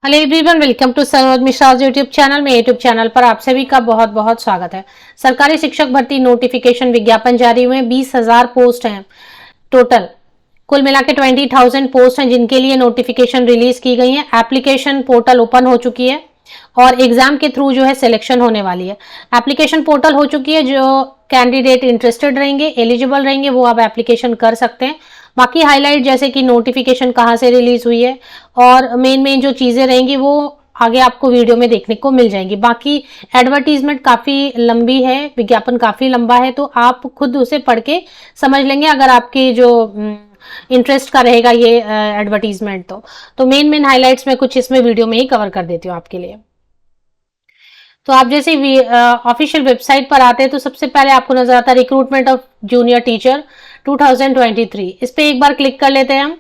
Hello everyone, welcome to Saroj Mishra YouTube channel में। YouTube channel पर आप सभी का बहुत बहुत स्वागत है। सरकारी शिक्षक भर्ती नोटिफिकेशन विज्ञापन जारी हुए। 20,000 पोस्ट हैं टोटल। कुल मिला के 20,000 पोस्ट हैं जिनके लिए नोटिफिकेशन रिलीज की गई है। एप्लीकेशन पोर्टल ओपन हो चुकी है और एग्जाम के थ्रू जो है सिलेक्शन होने वाली है। एप्लीकेशन पोर्टल हो चुकी है। जो कैंडिडेट इंटरेस्टेड रहेंगे, एलिजिबल रहेंगे, वो आप एप्लीकेशन कर सकते हैं। बाकी हाईलाइट जैसे कि नोटिफिकेशन कहाँ से रिलीज हुई है और मेन जो चीजें रहेंगी वो आगे आपको वीडियो में देखने को मिल जाएंगी। बाकी एडवर्टीजमेंट काफी लंबी है, विज्ञापन काफी लंबा है, तो आप खुद उसे पढ़ के समझ लेंगे अगर आपके जो इंटरेस्ट का रहेगा ये एडवर्टीजमेंट। तो मेन हाइलाइट्स में कुछ इसमें वीडियो में ही कवर कर देती हूँ आपके लिए। तो आप जैसे ऑफिशियल वेबसाइट पर आते हैं तो सबसे पहले आपको नजर आता है रिक्रूटमेंट ऑफ जूनियर टीचर 2023। इस पर एक बार क्लिक कर लेते हैं हम।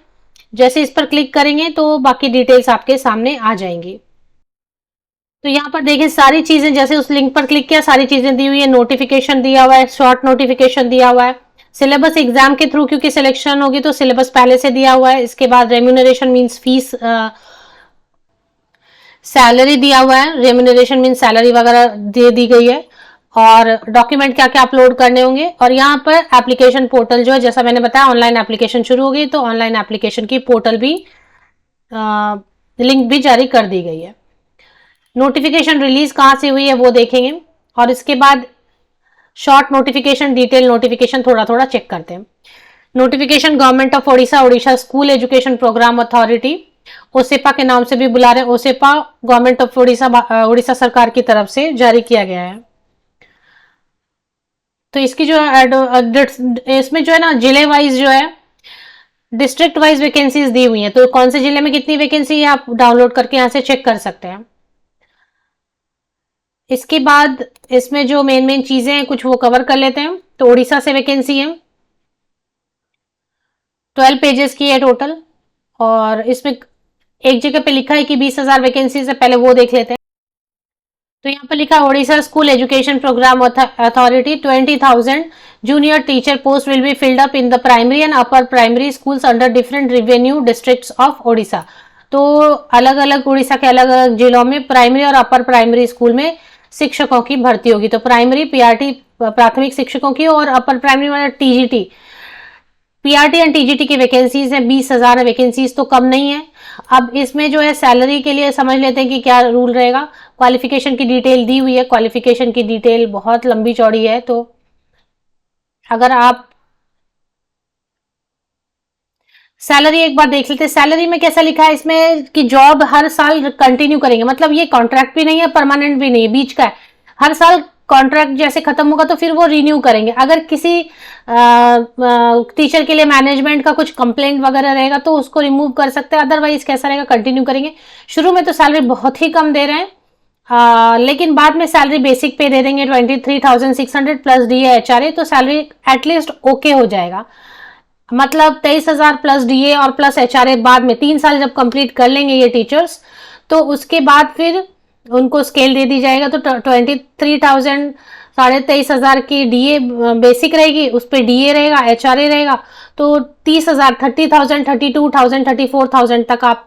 जैसे इस पर क्लिक करेंगे तो बाकी डिटेल्स आपके सामने आ जाएंगी। तो यहाँ पर देखिए सारी चीजें, जैसे उस लिंक पर क्लिक किया सारी चीजें दी हुई है। नोटिफिकेशन दिया हुआ है, शॉर्ट नोटिफिकेशन दिया हुआ है। सिलेबस एग्जाम के थ्रू क्योंकि सिलेक्शन होगी तो सिलेबस पहले से दिया हुआ है। इसके बाद रेम्यूनरेशन मीन्स फीस, सैलरी दिया हुआ है। रेम्यूनरेशन मीन सैलरी वगैरह दे दी गई है और डॉक्यूमेंट क्या क्या अपलोड करने होंगे। और यहाँ पर एप्लीकेशन पोर्टल जो है, जैसा मैंने बताया ऑनलाइन एप्लीकेशन शुरू हो गई, तो ऑनलाइन एप्लीकेशन की पोर्टल भी लिंक भी जारी कर दी गई है। नोटिफिकेशन रिलीज कहाँ से हुई है वो देखेंगे और इसके बाद शॉर्ट नोटिफिकेशन, डिटेल नोटिफिकेशन थोड़ा थोड़ा चेक करते हैं। Notification government of Odisha, Odisha school education programme authority, OSEPA के नाम से भी बुला रहे हैं। ओसेपा गवर्नमेंट ऑफ ओडिशा, ओडिशा सरकार की तरफ से जारी किया गया है। तो इसकी जो इसमें जो है ना जिले वाइज जो है, डिस्ट्रिक्ट वाइज वैकेंसीज दी हुई है। तो कौन से जिले में कितनी वैकेंसी है आप डाउनलोड करके यहाँ से चेक कर सकते हैं। इसके बाद इसमें जो मेन चीजें हैं कुछ वो कवर कर लेते हैं। तो उड़ीसा से वैकेंसी है, 12 पेजेस की है टोटल। और इसमें एक जगह पे लिखा है कि 20,000 वैकेंसी से, पहले वो देख लेते हैं। तो यहाँ पर लिखा Odisha school education programme authority 20,000 junior teacher post will be filled up in the primary and upper primary schools under different revenue districts of Odisha. तो अलग अलग उड़ीसा के अलग अलग जिलों में प्राइमरी और अपर प्राइमरी स्कूल में शिक्षकों की भर्ती होगी। तो प्राइमरी पीआरटी प्राथमिक शिक्षकों की और अपर प्राइमरी मतलब टीजीटी, पीआरटी एंड टीजीटी की वैकेंसीज है। 20,000 वैकेंसीज तो कम नहीं है। अब इसमें जो है सैलरी के लिए समझ लेते हैं कि क्या रूल रहेगा। क्वालिफिकेशन की डिटेल दी हुई है। क्वालिफिकेशन की डिटेल बहुत लंबी चौड़ी है, तो अगर आप सैलरी एक बार देख लेते हैं। सैलरी में कैसा लिखा है इसमें कि जॉब हर साल कंटिन्यू करेंगे, मतलब ये कॉन्ट्रैक्ट भी नहीं है, परमानेंट भी नहीं है, बीच का है। हर साल कॉन्ट्रैक्ट जैसे खत्म होगा तो फिर वो रिन्यू करेंगे। अगर किसी टीचर के लिए मैनेजमेंट का कुछ कंप्लेंट वगैरह रहेगा तो उसको रिमूव कर सकते हैं, अदरवाइज कैसा रहेगा कंटिन्यू करेंगे। शुरू में तो सैलरी बहुत ही कम दे रहे हैं, लेकिन बाद में सैलरी बेसिक पे दे देंगे 23,600 प्लस डीए एचआरए, तो सैलरी एटलीस्ट ओके हो जाएगा। मतलब 23,000 प्लस डीए और प्लस एचआरए बाद में 3 साल जब कंप्लीट कर लेंगे ये टीचर्स, तो उसके बाद फिर उनको स्केल दे दी जाएगा। तो 23,000, 23,500 की डीए बेसिक रहेगी, उस पर डीए रहेगा, एचआरए रहेगा। तो 30,000, 30,000, 32,000, 34,000 तक आप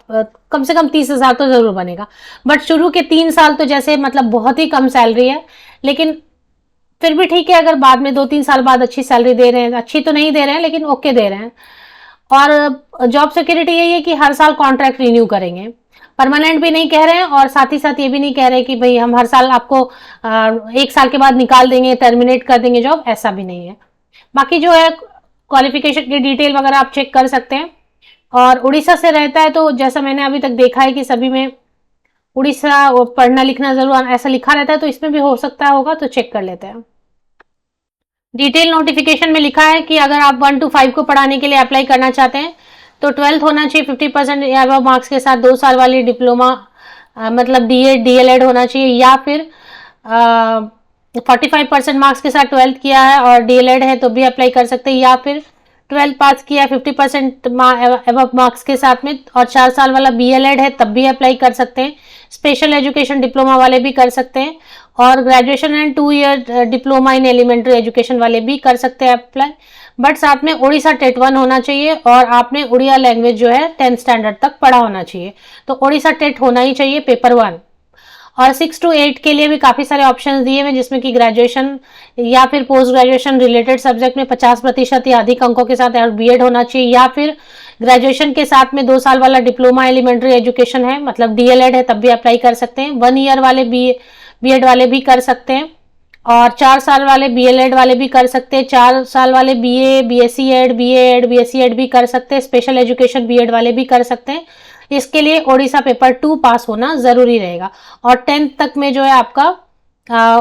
कम से कम 30,000 तो जरूर बनेगा। बट शुरू के 3 साल तो जैसे मतलब बहुत ही कम सैलरी है, लेकिन फिर भी ठीक है अगर बाद में 2-3 साल बाद अच्छी सैलरी दे रहे हैं। अच्छी तो नहीं दे रहे हैं लेकिन ओके दे रहे हैं। और जॉब सिक्योरिटी यही है कि हर साल कॉन्ट्रैक्ट रिन्यू करेंगे, परमानेंट भी नहीं कह रहे हैं और साथ ही साथ ये भी नहीं कह रहे कि भाई हम हर साल आपको 1 साल के बाद निकाल देंगे, टर्मिनेट कर देंगे जॉब, ऐसा भी नहीं है। बाकी जो है क्वालिफिकेशन की डिटेल वगैरह आप चेक कर सकते हैं। और उड़ीसा से रहता है तो जैसा मैंने अभी तक देखा है कि सभी में उड़ीसा पढ़ना लिखना जरूर ऐसा लिखा रहता है, तो इसमें भी हो सकता होगा, तो चेक कर लेते हैं। डिटेल नोटिफिकेशन में लिखा है कि अगर आप 1 to 5 को पढ़ाने के लिए अप्लाई करना चाहते हैं तो 12th होना चाहिए 50% या अबव मार्क्स के साथ, 2 साल वाली डिप्लोमा मतलब डीएड डीएलएड होना चाहिए, या फिर 45% मार्क्स के साथ 12th किया है और डीएलएड है तो भी अप्लाई कर सकते हैं, या फिर 12th पास किया 50% अबव मार्क्स के साथ में और 4 साल वाला बीएलएड है तब भी अप्लाई कर सकते हैं। स्पेशल एजुकेशन डिप्लोमा वाले भी कर सकते हैं। और graduation and 2 year diploma in elementary education वाले भी कर सकते हैं अप्लाई, बट साथ में ओडिशा टेट 1 होना चाहिए और आपने उड़िया लैंग्वेज जो है 10th स्टैंडर्ड तक पढ़ा होना चाहिए। तो ओडिशा टेट होना ही चाहिए पेपर 1। और 6 to 8 के लिए भी काफी सारे ऑप्शंस दिए हुए जिसमें कि ग्रेजुएशन या फिर पोस्ट ग्रेजुएशन रिलेटेड सब्जेक्ट में 50% या अधिक अंकों के साथ और बीएड होना चाहिए, या फिर ग्रेजुएशन के साथ में 2 साल वाला डिप्लोमा एलिमेंट्री एजुकेशन है, मतलब डीएलएड है, तब भी अप्लाई कर सकते हैं। 1 ईयर वाले बीएड वाले भी कर सकते हैं और 4 साल वाले बीएलएड वाले भी कर सकते हैं। 4 साल वाले BA, BSc Ed, BSc Ed भी कर सकते हैं। स्पेशल एजुकेशन बीएड वाले भी कर सकते हैं। इसके लिए ओडिशा पेपर 2 पास होना जरूरी रहेगा और 10th तक में जो है आपका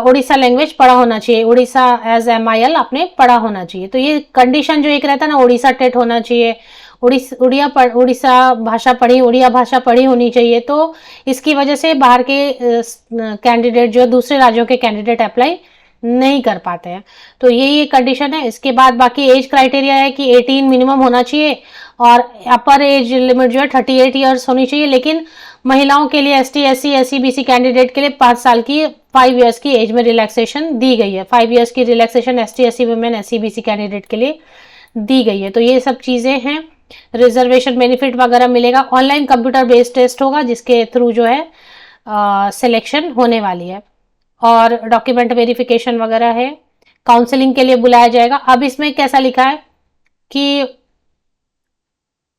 ओडिशा लैंग्वेज पढ़ा होना चाहिए, ओडिशा एज MIL आपने पढ़ा होना चाहिए। तो ये कंडीशन जो एक रहता है ना, ओडिशा टेट होना चाहिए, उड़ीसा भाषा पढ़ी, उड़िया भाषा पढ़ी होनी चाहिए। तो इसकी वजह से बाहर के कैंडिडेट जो दूसरे राज्यों के कैंडिडेट अप्लाई नहीं कर पाते हैं। तो यही कंडीशन है। इसके बाद बाकी एज क्राइटेरिया है कि 18 मिनिमम होना चाहिए और अपर एज लिमिट जो है 38 ईयर्स होनी चाहिए, लेकिन महिलाओं के लिए ST, SC, SC, BC candidate के लिए 5 ईयर्स की एज में रिलैक्सेशन दी गई है। 5 ईयर्स की relaxation ST, SC women, SC, BC candidate के लिए दी गई है। तो ये सब चीजें हैं। रिजर्वेशन बेनिफिट वगैरह मिलेगा। ऑनलाइन कंप्यूटर बेस्ड टेस्ट होगा जिसके थ्रू जो है सिलेक्शन होने वाली है और डॉक्यूमेंट वेरिफिकेशन वगैरह है। काउंसलिंग के लिए बुलाया जाएगा। अब इसमें कैसा लिखा है कि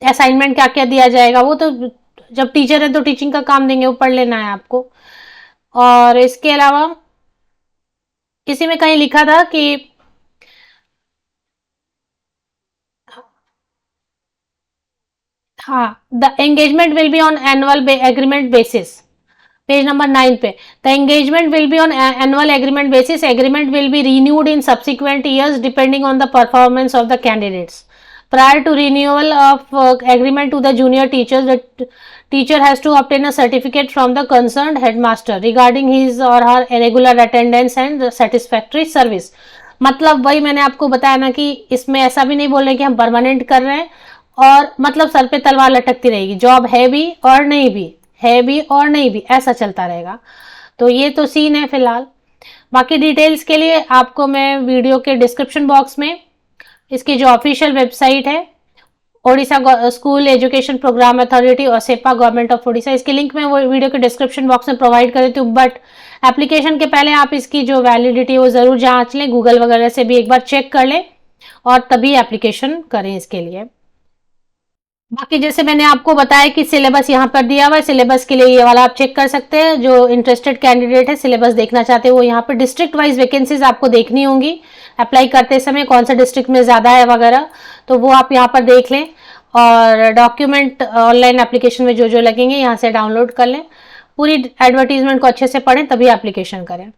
असाइनमेंट क्या क्या दिया जाएगा, वो तो जब टीचर है तो टीचिंग का काम देंगे, वो पढ़ लेना है आपको। और इसके अलावा किसी में कहीं लिखा था कि हाँ, the engagement will be on annual agreement basis, page number 9 पे। The engagement will be on annual agreement basis, agreement will be renewed in subsequent years depending on the performance of the candidates. Prior to renewal of agreement to the junior teachers, the teacher has to obtain a certificate from the concerned headmaster regarding his or her regular attendance and satisfactory service। मतलब वही मैंने आपको बताया ना कि इसमें ऐसा भी नहीं बोल रहे कि हम परमानेंट कर रहे हैं और मतलब सर पे तलवार लटकती रहेगी, जॉब है भी और नहीं भी, है भी और नहीं भी, ऐसा चलता रहेगा। तो ये तो सीन है फिलहाल। बाकी डिटेल्स के लिए आपको मैं वीडियो के डिस्क्रिप्शन बॉक्स में इसकी जो ऑफिशियल वेबसाइट है Odisha school education programme authority और सेपा गवर्नमेंट ऑफ ओडिशा, इसके लिंक में वो वीडियो के डिस्क्रिप्शन बॉक्स में प्रोवाइड कर देती हूँ। बट एप्लीकेशन के पहले आप इसकी जो वैलिडिटी है वो जरूर जांच लें, गूगल वगैरह से भी एक बार चेक कर लें और तभी एप्लीकेशन करें इसके लिए। बाकी जैसे मैंने आपको बताया कि सिलेबस यहाँ पर दिया हुआ है, सिलेबस के लिए ये वाला आप चेक कर सकते हैं। जो इंटरेस्टेड कैंडिडेट है सिलेबस देखना चाहते हैं वो यहाँ पर डिस्ट्रिक्ट वाइज वैकेंसीज आपको देखनी होंगी अप्लाई करते समय, कौन सा डिस्ट्रिक्ट में ज़्यादा है वगैरह, तो वो आप यहाँ पर देख लें। और डॉक्यूमेंट ऑनलाइन एप्लीकेशन में जो जो लगेंगे यहाँ से डाउनलोड कर लें। पूरी एडवर्टीजमेंट को अच्छे से पढ़ें तभी एप्लीकेशन करें।